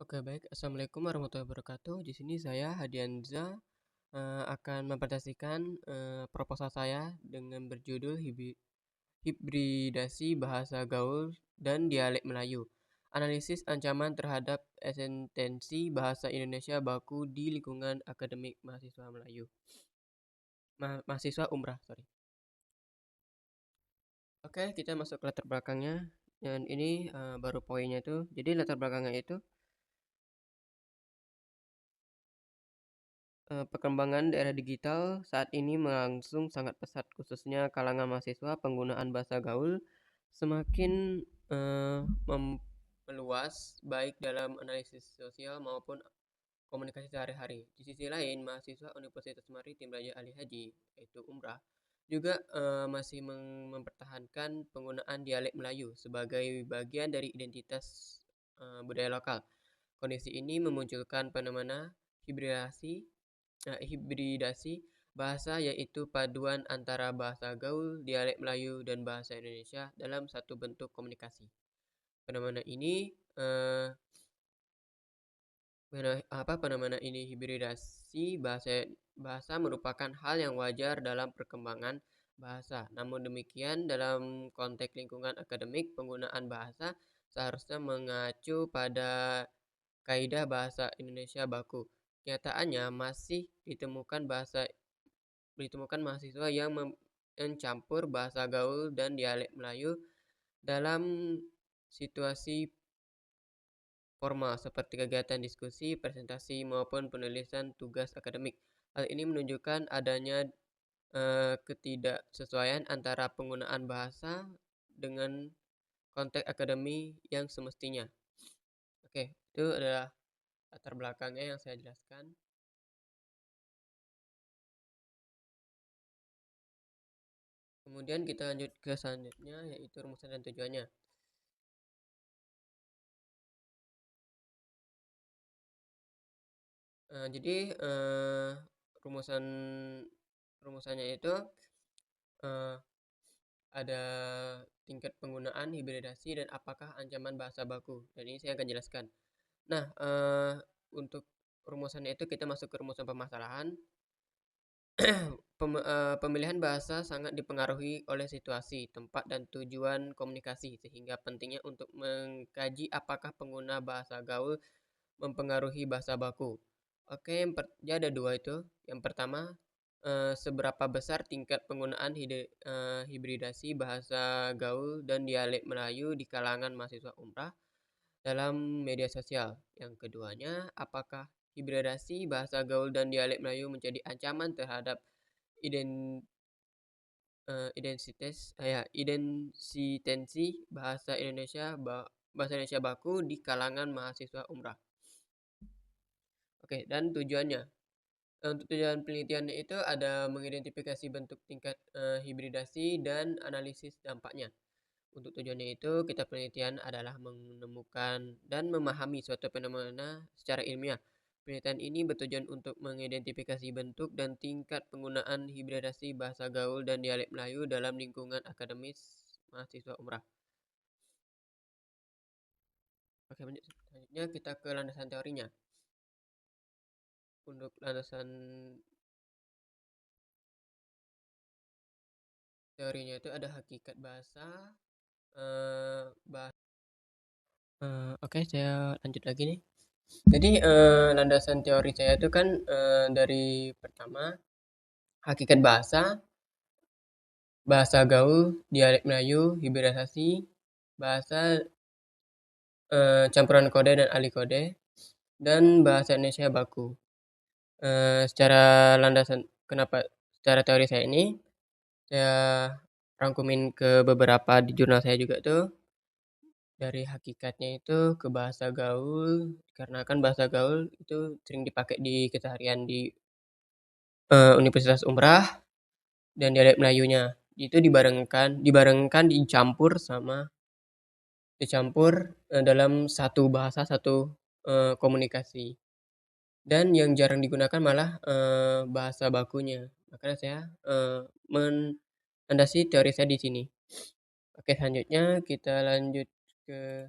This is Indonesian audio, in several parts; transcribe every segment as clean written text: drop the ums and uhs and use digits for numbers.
Oke, baik. Assalamualaikum warahmatullahi wabarakatuh. Di sini saya Hadianza akan mempresentasikan proposal saya dengan berjudul Hibridasi Bahasa Gaul dan Dialek Melayu. Analisis ancaman terhadap eksistensi bahasa Indonesia baku di lingkungan akademik mahasiswa Melayu. Mahasiswa umrah, sorry. Oke, kita masuk ke latar belakangnya. Dan ini baru poinnya itu. Jadi latar belakangnya itu perkembangan daerah digital saat ini berlangsung sangat pesat, khususnya kalangan mahasiswa. Penggunaan bahasa gaul semakin meluas, baik dalam analisis sosial maupun komunikasi sehari-hari. Di sisi lain, mahasiswa Universitas Maritim Raja Ali Haji, yaitu Umrah, juga masih mempertahankan penggunaan dialek Melayu sebagai bagian dari identitas budaya lokal. Kondisi ini memunculkan fenomena hibridasi hibridasi bahasa, yaitu paduan antara bahasa gaul, dialek Melayu, dan bahasa Indonesia dalam satu bentuk komunikasi. Fenomena ini hibridasi bahasa merupakan hal yang wajar dalam perkembangan bahasa. Namun demikian, dalam konteks lingkungan akademik, penggunaan bahasa seharusnya mengacu pada kaidah bahasa Indonesia baku. Kenyataannya masih ditemukan mahasiswa yang mencampur bahasa gaul dan dialek Melayu dalam situasi formal seperti kegiatan diskusi, presentasi, maupun penulisan tugas akademik. Hal ini menunjukkan adanya ketidaksesuaian antara penggunaan bahasa dengan konteks akademi yang semestinya. Oke, itu adalah latar belakangnya yang saya jelaskan. Kemudian kita lanjut ke selanjutnya, yaitu rumusan dan tujuannya. Jadi rumusan rumusannya itu uh, ada tingkat penggunaan hibridasi dan apakah ancaman bahasa baku. Dan ini saya akan jelaskan. Nah, untuk rumusannya itu kita masuk ke rumusan permasalahan. Pemilihan bahasa sangat dipengaruhi oleh situasi, tempat, dan tujuan komunikasi, sehingga pentingnya untuk mengkaji apakah pengguna bahasa gaul mempengaruhi bahasa baku. Oke, jadi ada dua itu. Yang pertama, seberapa besar tingkat penggunaan hibridasi bahasa gaul dan dialek Melayu di kalangan mahasiswa umrah dalam media sosial. Yang keduanya, apakah hibridasi bahasa gaul dan dialek Melayu menjadi ancaman terhadap identitensi bahasa Indonesia baku di kalangan mahasiswa umrah. Oke, dan tujuannya. Untuk tujuan penelitiannya itu ada mengidentifikasi bentuk tingkat hibridasi dan analisis dampaknya. Untuk tujuannya itu, kita penelitian adalah menemukan dan memahami suatu fenomena secara ilmiah. Penelitian ini bertujuan untuk mengidentifikasi bentuk dan tingkat penggunaan hibridasi bahasa gaul dan dialek Melayu dalam lingkungan akademis mahasiswa umrah. Oke, selanjutnya kita ke landasan teorinya. Untuk landasan teorinya itu ada hakikat bahasa. Oke, saya lanjut lagi nih. Jadi landasan teori saya itu kan dari pertama hakikat bahasa, bahasa gaul, dialek Melayu, hibridasi, bahasa campuran kode dan alih kode, dan bahasa Indonesia baku. Secara landasan secara teori saya ini saya rangkumin ke beberapa di jurnal saya juga tuh. Dari hakikatnya itu ke bahasa gaul, karena kan bahasa gaul itu sering dipakai di keseharian di Universitas Umrah, dan dialek Melayunya itu dicampur dalam satu bahasa, satu komunikasi. Dan yang jarang digunakan malah bahasa bakunya. Makanya saya melandasi teori saya di sini. Oke, selanjutnya kita lanjut ke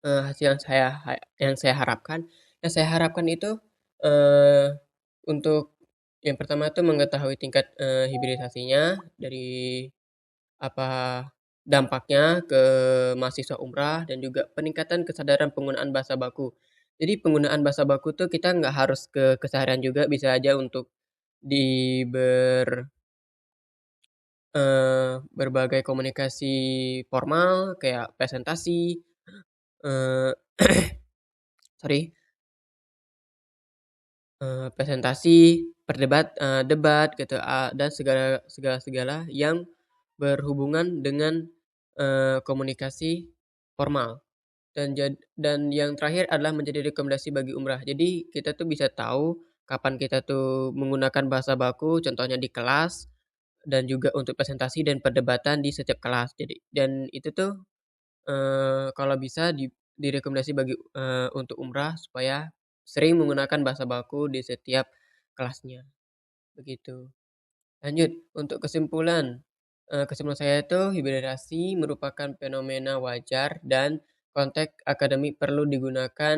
hasil yang saya harapkan. Yang saya harapkan itu, eee, untuk yang pertama itu mengetahui tingkat, hibridisasinya dari apa dampaknya ke mahasiswa umrah dan juga peningkatan kesadaran penggunaan bahasa baku. Jadi penggunaan bahasa baku tuh kita nggak harus ke keseharian juga, bisa aja untuk di berbagai komunikasi formal kayak presentasi, eee, sorry, presentasi, debat gitu, dan segala yang berhubungan dengan, komunikasi formal. Dan yang terakhir adalah menjadi rekomendasi bagi umrah. Jadi kita tuh bisa tahu kapan kita tuh menggunakan bahasa baku, contohnya di kelas dan juga untuk presentasi dan perdebatan di setiap kelas. Jadi dan itu tuh, kalau bisa direkomendasi untuk umrah supaya sering menggunakan bahasa baku di setiap kelasnya, begitu. Lanjut, untuk kesimpulan saya itu hibridasi merupakan fenomena wajar dan konteks akademik perlu digunakan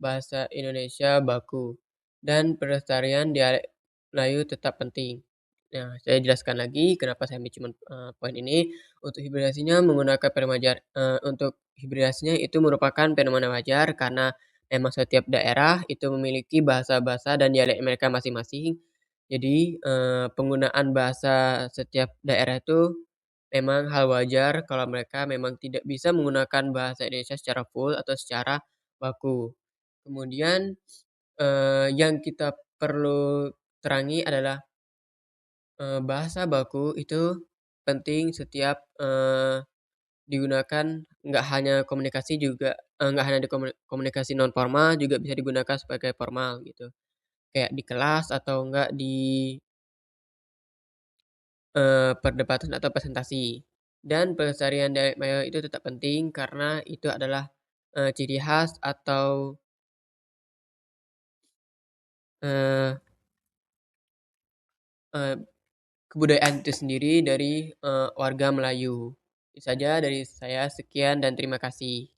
bahasa Indonesia baku, dan pelestarian dialek Melayu tetap penting. Nah, saya jelaskan lagi kenapa saya ambil cuman, poin ini. Untuk hibridasinya itu merupakan fenomena wajar karena memang setiap daerah itu memiliki bahasa-bahasa dan dialek mereka masing-masing. Jadi, penggunaan bahasa setiap daerah itu memang hal wajar kalau mereka memang tidak bisa menggunakan bahasa Indonesia secara full atau secara baku. Kemudian, yang kita perlu terangi adalah, bahasa baku itu penting setiap, digunakan nggak hanya komunikasi juga nggak hanya di komunikasi non formal, juga bisa digunakan sebagai formal gitu. Kayak di kelas atau enggak di perdebatan atau presentasi. Dan pelestarian dialek Melayu itu tetap penting karena itu adalah, ciri khas atau, eee eee, kebudayaan itu sendiri dari, warga Melayu. Itu saja dari saya, sekian dan terima kasih.